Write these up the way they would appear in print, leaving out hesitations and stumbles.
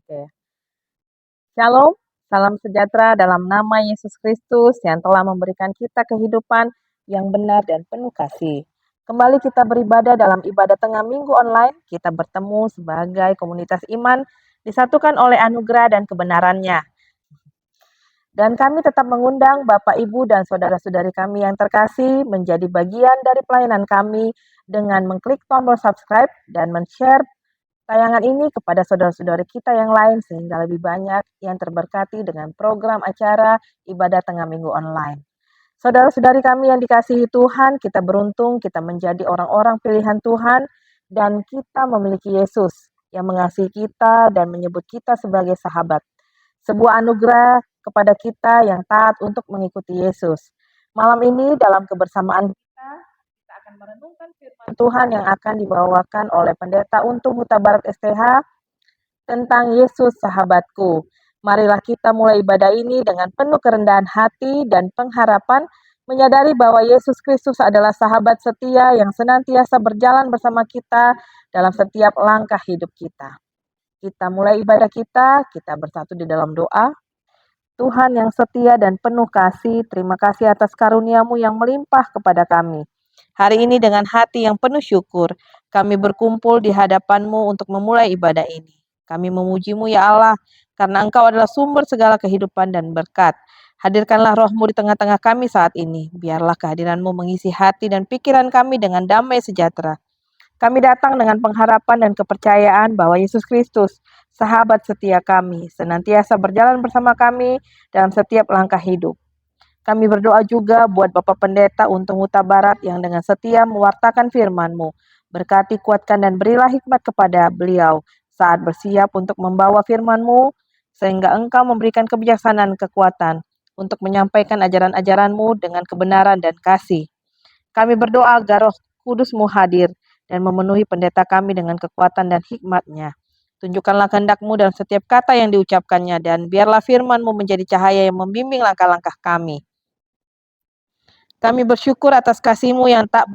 Oke. Shalom, salam sejahtera dalam nama Yesus Kristus yang telah memberikan kita kehidupan yang benar dan penuh kasih. Kembali kita beribadah dalam ibadah tengah minggu online, kita bertemu sebagai komunitas iman, disatukan oleh anugerah dan kebenarannya. Dan kami tetap mengundang Bapak, Ibu, dan saudara-saudari kami yang terkasih menjadi bagian dari pelayanan kami dengan mengklik tombol subscribe dan men-share tayangan ini kepada saudara-saudari kita yang lain sehingga lebih banyak yang terberkati dengan program acara ibadah tengah minggu online. Saudara-saudari kami yang dikasihi Tuhan, kita beruntung kita menjadi orang-orang pilihan Tuhan dan kita memiliki Yesus yang mengasihi kita dan menyebut kita sebagai sahabat. Sebuah anugerah kepada kita yang taat untuk mengikuti Yesus. Malam ini dalam kebersamaan kita akan merenungkan firman Tuhan yang akan dibawakan oleh Pendeta Untung Huta Barat STH tentang Yesus sahabatku. Marilah kita mulai ibadah ini dengan penuh kerendahan hati dan pengharapan, menyadari bahwa Yesus Kristus adalah sahabat setia yang senantiasa berjalan bersama kita dalam setiap langkah hidup kita. Kita mulai ibadah kita bersatu di dalam doa. Tuhan yang setia dan penuh kasih, terima kasih atas karunia-Mu yang melimpah kepada kami. Hari ini dengan hati yang penuh syukur, kami berkumpul di hadapan-Mu untuk memulai ibadah ini. Kami memuji-Mu ya Allah, karena Engkau adalah sumber segala kehidupan dan berkat. Hadirkanlah roh-Mu di tengah-tengah kami saat ini. Biarlah kehadiran-Mu mengisi hati dan pikiran kami dengan damai sejahtera. Kami datang dengan pengharapan dan kepercayaan bahwa Yesus Kristus, sahabat setia kami, senantiasa berjalan bersama kami dalam setiap langkah hidup. Kami berdoa juga buat Bapak Pendeta Untung Huta Barat yang dengan setia mewartakan firman-Mu. Berkati, kuatkan, dan berilah hikmat kepada beliau saat bersiap untuk membawa firman-Mu, sehingga Engkau memberikan kebijaksanaan kekuatan untuk menyampaikan ajaran-ajaran-Mu dengan kebenaran dan kasih. Kami berdoa agar Roh Kudus-Mu hadir dan memenuhi pendeta kami dengan kekuatan dan hikmat-Nya. Tunjukkanlah kehendak-Mu dalam setiap kata yang diucapkannya, dan biarlah firman-Mu menjadi cahaya yang membimbing langkah-langkah kami. Kami bersyukur atas kasih-Mu yang tak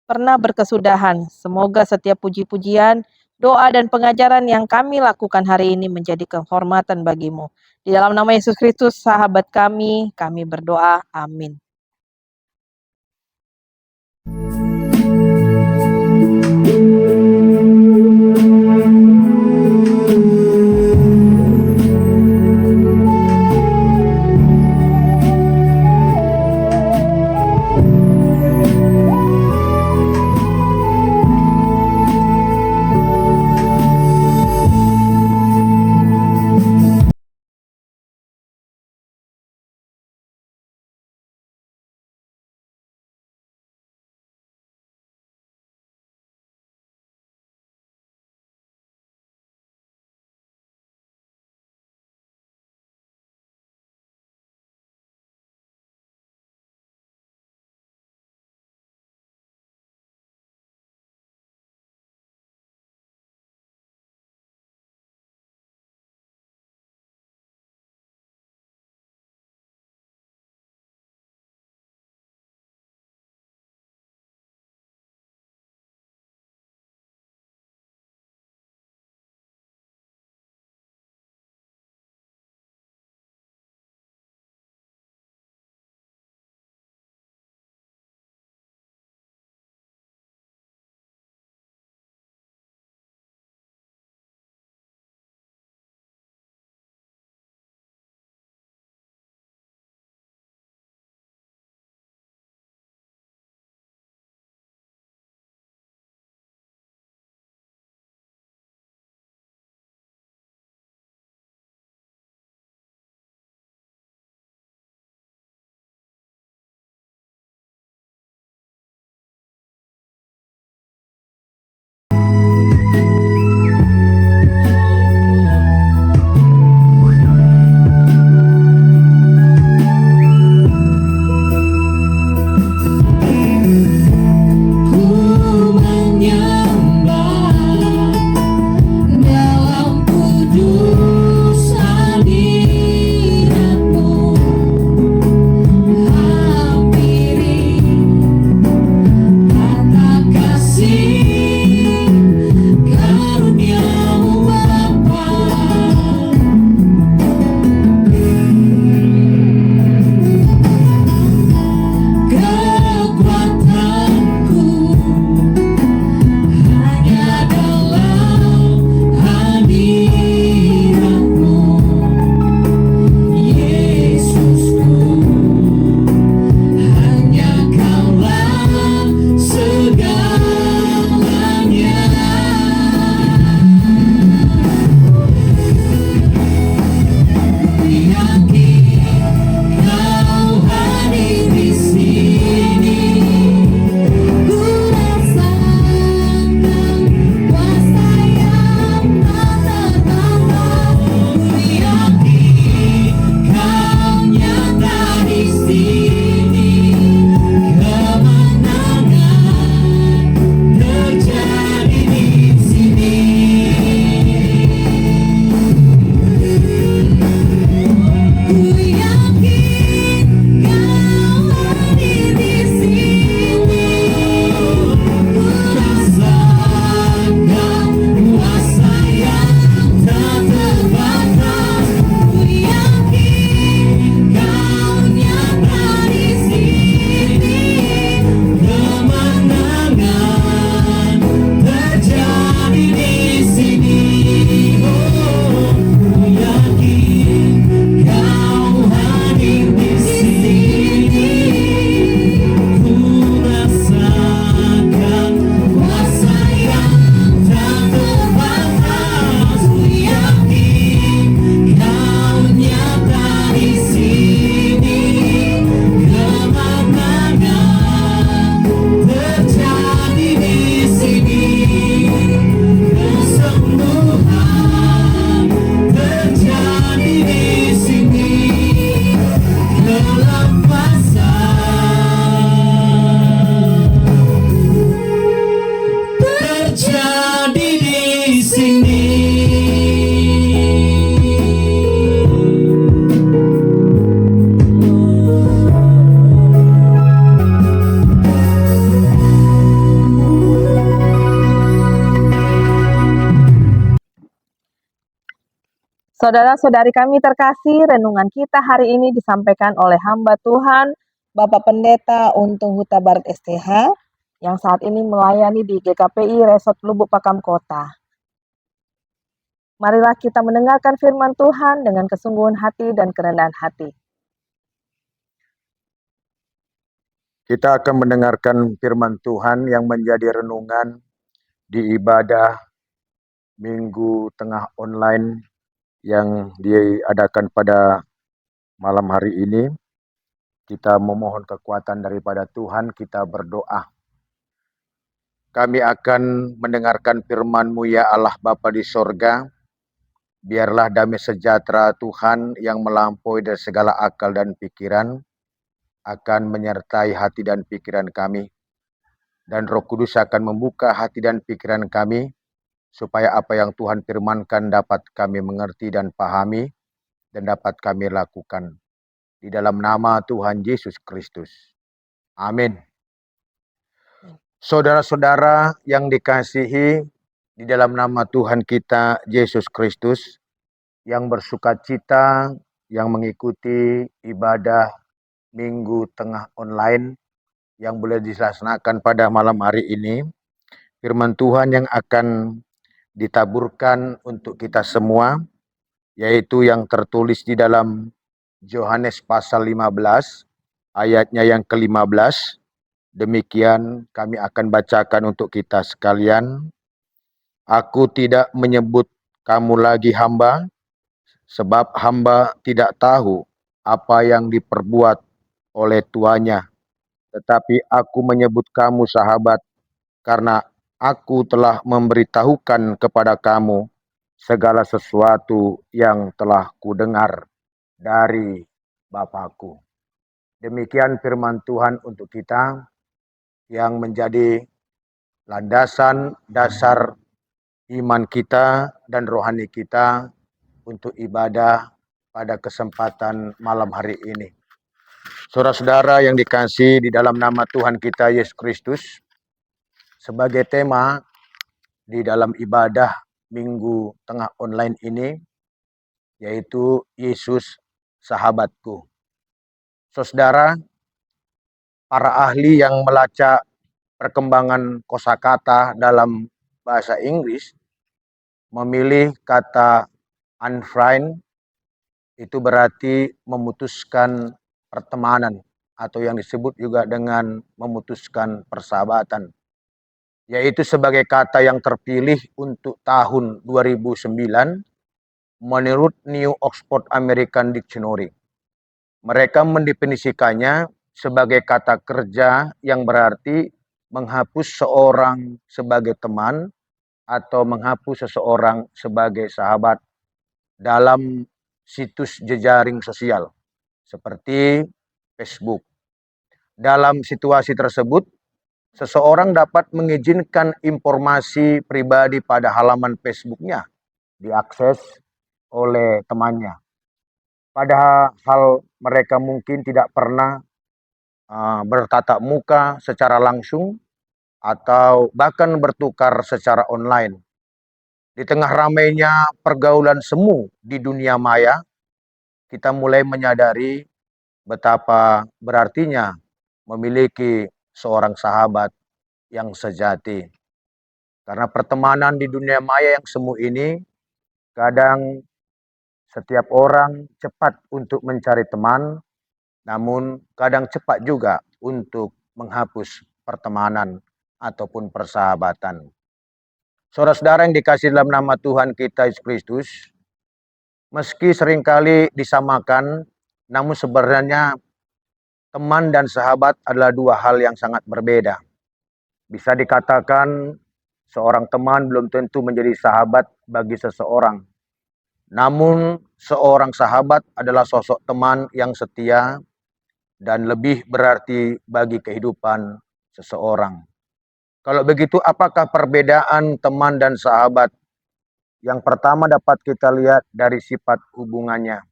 pernah berkesudahan. Semoga setiap puji-pujian, doa, dan pengajaran yang kami lakukan hari ini menjadi kehormatan bagi-Mu. Di dalam nama Yesus Kristus, sahabat kami berdoa. Amin. Saudara-saudari kami terkasih, renungan kita hari ini disampaikan oleh hamba Tuhan, Bapak Pendeta Untung Huta Barat STH, yang saat ini melayani di GKPI Resort Lubuk Pakam Kota. Marilah kita mendengarkan firman Tuhan dengan kesungguhan hati dan kerendahan hati. Kita akan mendengarkan firman Tuhan yang menjadi renungan di ibadah Minggu Tengah Online yang diadakan pada malam hari ini. Kita memohon kekuatan daripada Tuhan, kita berdoa. Kami akan mendengarkan firman-Mu ya Allah Bapa di sorga. Biarlah damai sejahtera Tuhan yang melampaui dari segala akal dan pikiran akan menyertai hati dan pikiran kami. Dan Roh Kudus akan membuka hati dan pikiran kami, supaya apa yang Tuhan firmankan dapat kami mengerti dan pahami, dan dapat kami lakukan. Di dalam nama Tuhan Yesus Kristus. Amin. Saudara-saudara yang dikasihi, di dalam nama Tuhan kita Yesus Kristus, yang bersukacita, yang mengikuti ibadah Minggu Tengah Online, yang boleh dilaksanakan pada malam hari ini, firman Tuhan yang akan ditaburkan untuk kita semua, yaitu yang tertulis di dalam Yohanes pasal 15, ayatnya yang ke-15. Demikian kami akan bacakan untuk kita sekalian. Aku tidak menyebut kamu lagi hamba, sebab hamba tidak tahu apa yang diperbuat oleh tuannya. Tetapi aku menyebut kamu sahabat, karena aku telah memberitahukan kepada kamu segala sesuatu yang telah kudengar dari Bapakku. Demikian firman Tuhan untuk kita yang menjadi landasan dasar iman kita dan rohani kita untuk ibadah pada kesempatan malam hari ini. Saudara-saudara yang dikasihi di dalam nama Tuhan kita Yesus Kristus, sebagai tema di dalam ibadah Minggu Tengah Online ini, yaitu Yesus Sahabatku. Saudara, para ahli yang melacak perkembangan kosakata dalam bahasa Inggris memilih kata unfriend, itu berarti memutuskan pertemanan, atau yang disebut juga dengan memutuskan persahabatan, yaitu sebagai kata yang terpilih untuk tahun 2009 menurut New Oxford American Dictionary. Mereka mendefinisikannya sebagai kata kerja yang berarti menghapus seorang sebagai teman atau menghapus seseorang sebagai sahabat dalam situs jejaring sosial seperti Facebook. Dalam situasi tersebut, seseorang dapat mengizinkan informasi pribadi pada halaman Facebooknya diakses oleh temannya. Padahal mereka mungkin tidak pernah bertatap muka secara langsung atau bahkan bertukar secara online. Di tengah ramainya pergaulan semu di dunia maya, kita mulai menyadari betapa berartinya memiliki seorang sahabat yang sejati. Karena pertemanan di dunia maya yang semu ini, kadang setiap orang cepat untuk mencari teman, namun kadang cepat juga untuk menghapus pertemanan ataupun persahabatan. Saudara-saudara yang dikasih dalam nama Tuhan kita Yesus Kristus, meski seringkali disamakan, namun sebenarnya teman dan sahabat adalah dua hal yang sangat berbeda. Bisa dikatakan seorang teman belum tentu menjadi sahabat bagi seseorang. Namun seorang sahabat adalah sosok teman yang setia dan lebih berarti bagi kehidupan seseorang. Kalau begitu, apakah perbedaan teman dan sahabat? Yang pertama dapat kita lihat dari sifat hubungannya.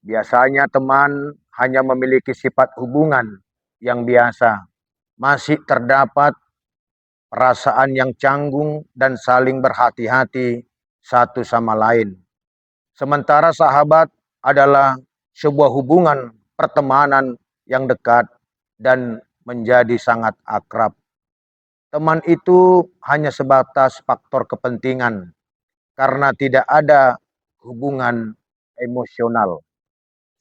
Biasanya teman hanya memiliki sifat hubungan yang biasa. Masih terdapat perasaan yang canggung dan saling berhati-hati satu sama lain. Sementara sahabat adalah sebuah hubungan pertemanan yang dekat dan menjadi sangat akrab. Teman itu hanya sebatas faktor kepentingan karena tidak ada hubungan emosional.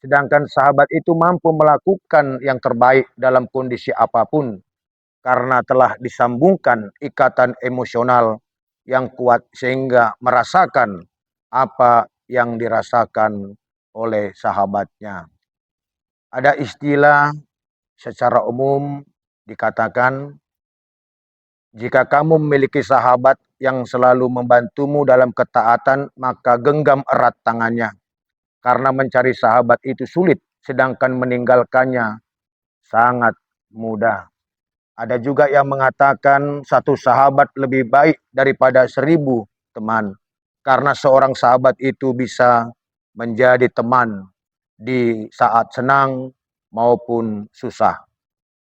Sedangkan sahabat itu mampu melakukan yang terbaik dalam kondisi apapun karena telah disambungkan ikatan emosional yang kuat sehingga merasakan apa yang dirasakan oleh sahabatnya. Ada istilah secara umum dikatakan, jika kamu memiliki sahabat yang selalu membantumu dalam ketaatan, maka genggam erat tangannya. Karena mencari sahabat itu sulit, sedangkan meninggalkannya sangat mudah. Ada juga yang mengatakan satu sahabat lebih baik daripada 1000 teman. Karena seorang sahabat itu bisa menjadi teman di saat senang maupun susah.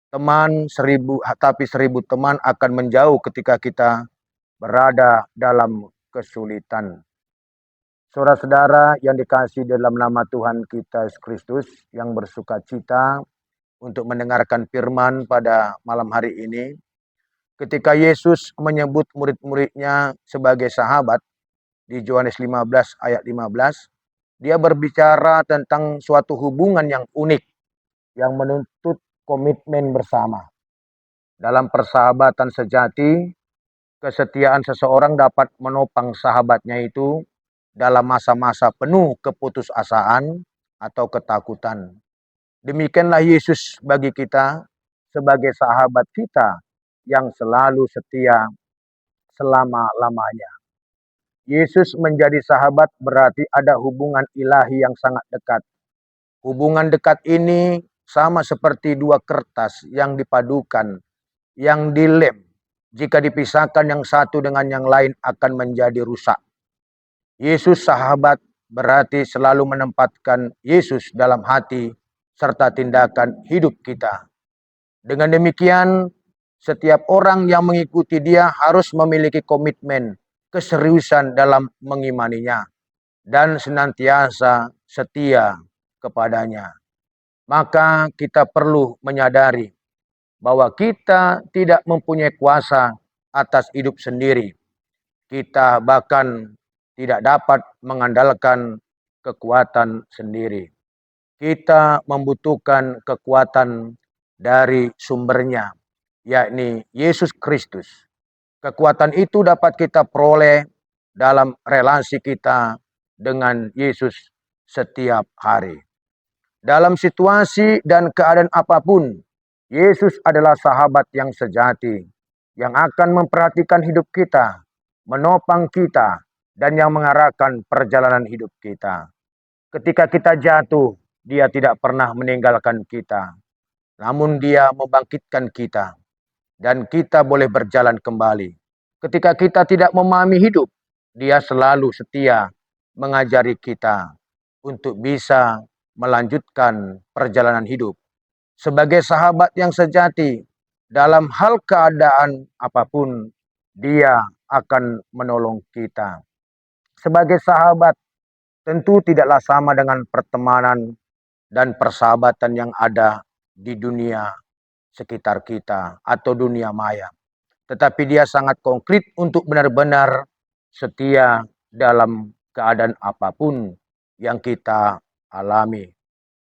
Teman 1000, tapi 1000 teman akan menjauh ketika kita berada dalam kesulitan. Saudara-saudara yang dikasihi dalam nama Tuhan kita Yesus Kristus, yang bersuka cita untuk mendengarkan firman pada malam hari ini. Ketika Yesus menyebut murid-muridnya sebagai sahabat di Yohanes 15 ayat 15, dia berbicara tentang suatu hubungan yang unik yang menuntut komitmen bersama. Dalam persahabatan sejati, kesetiaan seseorang dapat menopang sahabatnya itu dalam masa-masa penuh keputusasaan atau ketakutan. Demikianlah Yesus bagi kita sebagai sahabat kita yang selalu setia selama-lamanya. Yesus menjadi sahabat berarti ada hubungan ilahi yang sangat dekat. Hubungan dekat ini sama seperti dua kertas yang dipadukan, yang dilem. Jika dipisahkan yang satu dengan yang lain akan menjadi rusak. Yesus sahabat berarti selalu menempatkan Yesus dalam hati serta tindakan hidup kita. Dengan demikian, setiap orang yang mengikuti dia harus memiliki komitmen, keseriusan dalam mengimaninya, dan senantiasa setia kepadanya. Maka kita perlu menyadari bahwa kita tidak mempunyai kuasa atas hidup sendiri. Kita bahkan tidak dapat mengandalkan kekuatan sendiri. Kita membutuhkan kekuatan dari sumbernya, yakni Yesus Kristus. Kekuatan itu dapat kita peroleh dalam relasi kita dengan Yesus setiap hari. Dalam situasi dan keadaan apapun, Yesus adalah sahabat yang sejati, yang akan memperhatikan hidup kita, menopang kita, dan yang mengarahkan perjalanan hidup kita. Ketika kita jatuh, Dia tidak pernah meninggalkan kita, namun Dia membangkitkan kita, dan kita boleh berjalan kembali. Ketika kita tidak memahami hidup, Dia selalu setia mengajari kita untuk bisa melanjutkan perjalanan hidup. Sebagai sahabat yang sejati, dalam hal keadaan apapun, Dia akan menolong kita. Sebagai sahabat, tentu tidaklah sama dengan pertemanan dan persahabatan yang ada di dunia sekitar kita atau dunia maya. Tetapi dia sangat konkret untuk benar-benar setia dalam keadaan apapun yang kita alami.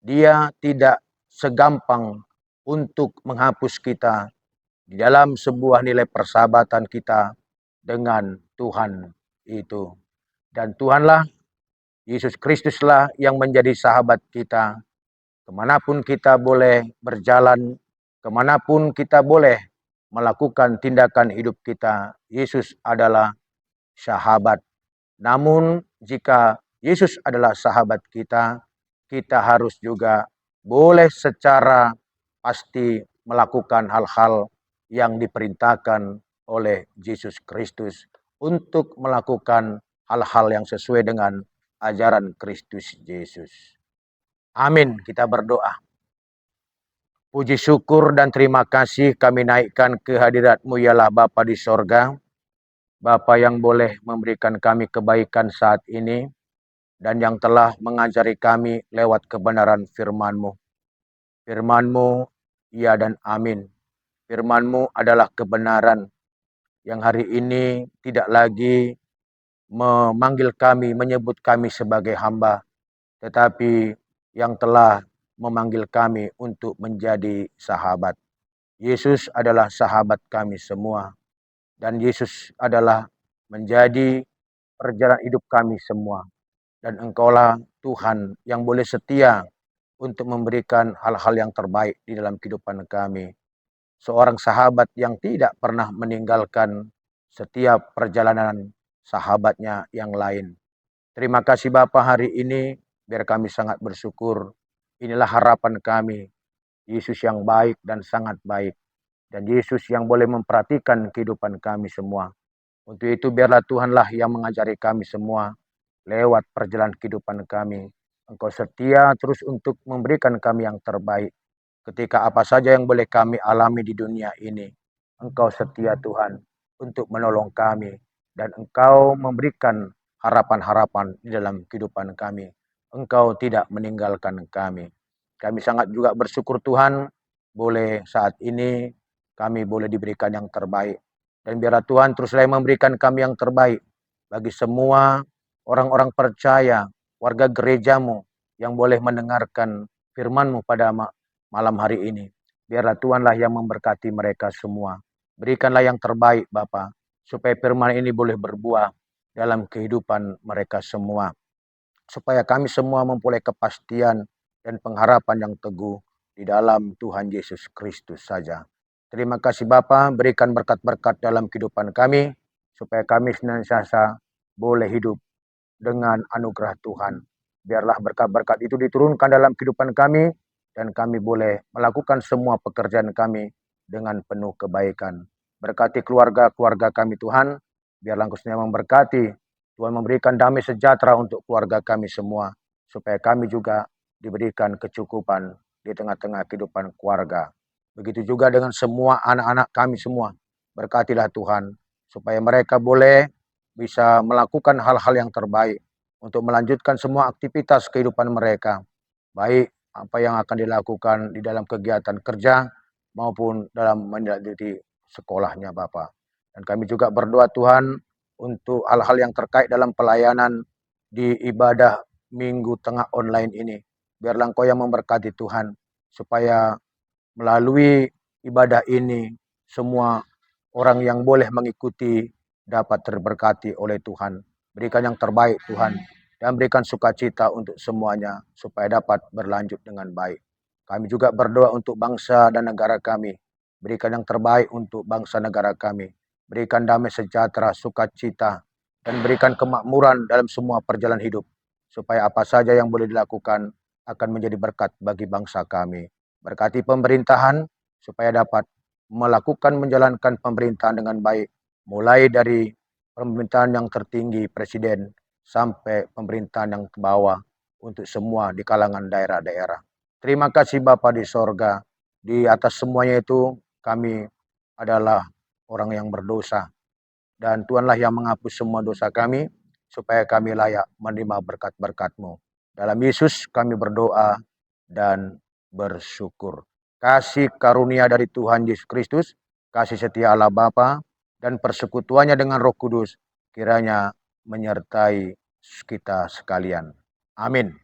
Dia tidak segampang untuk menghapus kita di dalam sebuah nilai persahabatan kita dengan Tuhan itu. Dan Tuhanlah, Yesus Kristuslah yang menjadi sahabat kita. Kemanapun kita boleh berjalan, kemanapun kita boleh melakukan tindakan hidup kita, Yesus adalah sahabat. Namun jika Yesus adalah sahabat kita, kita harus juga boleh secara pasti melakukan hal-hal yang diperintahkan oleh Yesus Kristus untuk melakukan hal-hal yang sesuai dengan ajaran Kristus Yesus. Amin, kita berdoa. Puji syukur dan terima kasih kami naikkan ke hadirat-Mu ialah Bapa di sorga. Bapa yang boleh memberikan kami kebaikan saat ini. dan yang telah mengajari kami lewat kebenaran firman-Mu. Firman-Mu, ya dan amin. Firman-Mu adalah kebenaran yang hari ini tidak lagi memanggil kami, menyebut kami sebagai hamba, tetapi yang telah memanggil kami untuk menjadi sahabat. Yesus adalah sahabat kami semua, dan Yesus adalah menjadi perjalanan hidup kami semua. Dan Engkaulah Tuhan yang boleh setia untuk memberikan hal-hal yang terbaik di dalam kehidupan kami. Seorang sahabat yang tidak pernah meninggalkan setiap perjalanan sahabatnya yang lain. Terima kasih Bapa hari ini, biar kami sangat bersyukur. Inilah harapan kami, Yesus yang baik dan sangat baik. Dan Yesus yang boleh memperhatikan kehidupan kami semua. Untuk itu biarlah Tuhanlah yang mengajari kami semua lewat perjalanan kehidupan kami. Engkau setia terus untuk memberikan kami yang terbaik. Ketika apa saja yang boleh kami alami di dunia ini, Engkau setia Tuhan untuk menolong kami. Dan Engkau memberikan harapan-harapan di dalam kehidupan kami. Engkau tidak meninggalkan kami. Kami sangat juga bersyukur Tuhan, boleh saat ini kami boleh diberikan yang terbaik. Dan biarlah Tuhan teruslah memberikan kami yang terbaik bagi semua orang-orang percaya, warga gerejamu yang boleh mendengarkan firman-Mu pada malam hari ini. Biarlah Tuhanlah yang memberkati mereka semua. Berikanlah yang terbaik Bapa, supaya firman ini boleh berbuah dalam kehidupan mereka semua. Supaya kami semua mempunyai kepastian dan pengharapan yang teguh di dalam Tuhan Yesus Kristus saja. Terima kasih Bapa, berikan berkat-berkat dalam kehidupan kami, supaya kami senantiasa boleh hidup dengan anugerah Tuhan. Biarlah berkat-berkat itu diturunkan dalam kehidupan kami, dan kami boleh melakukan semua pekerjaan kami dengan penuh kebaikan. Berkati keluarga-keluarga kami Tuhan, biarlah Engkau sendiri memberkati. Tuhan memberikan damai sejahtera untuk keluarga kami semua, supaya kami juga diberikan kecukupan di tengah-tengah kehidupan keluarga. Begitu juga dengan semua anak-anak kami semua. Berkatilah Tuhan, supaya mereka boleh bisa melakukan hal-hal yang terbaik untuk melanjutkan semua aktivitas kehidupan mereka. Baik apa yang akan dilakukan di dalam kegiatan kerja maupun dalam mendidik sekolahnya Bapak. Dan kami juga berdoa Tuhan untuk hal-hal yang terkait dalam pelayanan di ibadah Minggu Tengah online ini. Biarlah Engkau yang memberkati Tuhan, supaya melalui ibadah ini semua orang yang boleh mengikuti dapat terberkati oleh Tuhan. Berikan yang terbaik Tuhan, dan berikan sukacita untuk semuanya supaya dapat berlanjut dengan baik. Kami juga berdoa untuk bangsa dan negara kami. Berikan yang terbaik untuk bangsa negara kami. Berikan damai sejahtera, sukacita, dan berikan kemakmuran dalam semua perjalanan hidup. Supaya apa saja yang boleh dilakukan akan menjadi berkat bagi bangsa kami. Berkati pemerintahan supaya dapat melakukan menjalankan pemerintahan dengan baik. Mulai dari pemerintahan yang tertinggi, presiden, sampai pemerintahan yang ke bawah untuk semua di kalangan daerah-daerah. Terima kasih Bapa di sorga. Di atas semuanya itu kami adalah orang yang berdosa. Dan Tuhanlah yang menghapus semua dosa kami, supaya kami layak menerima berkat-berkat-Mu. Dalam Yesus kami berdoa dan bersyukur. Kasih karunia dari Tuhan Yesus Kristus, kasih setia Allah Bapa, dan persekutuannya dengan Roh Kudus kiranya menyertai kita sekalian. Amin.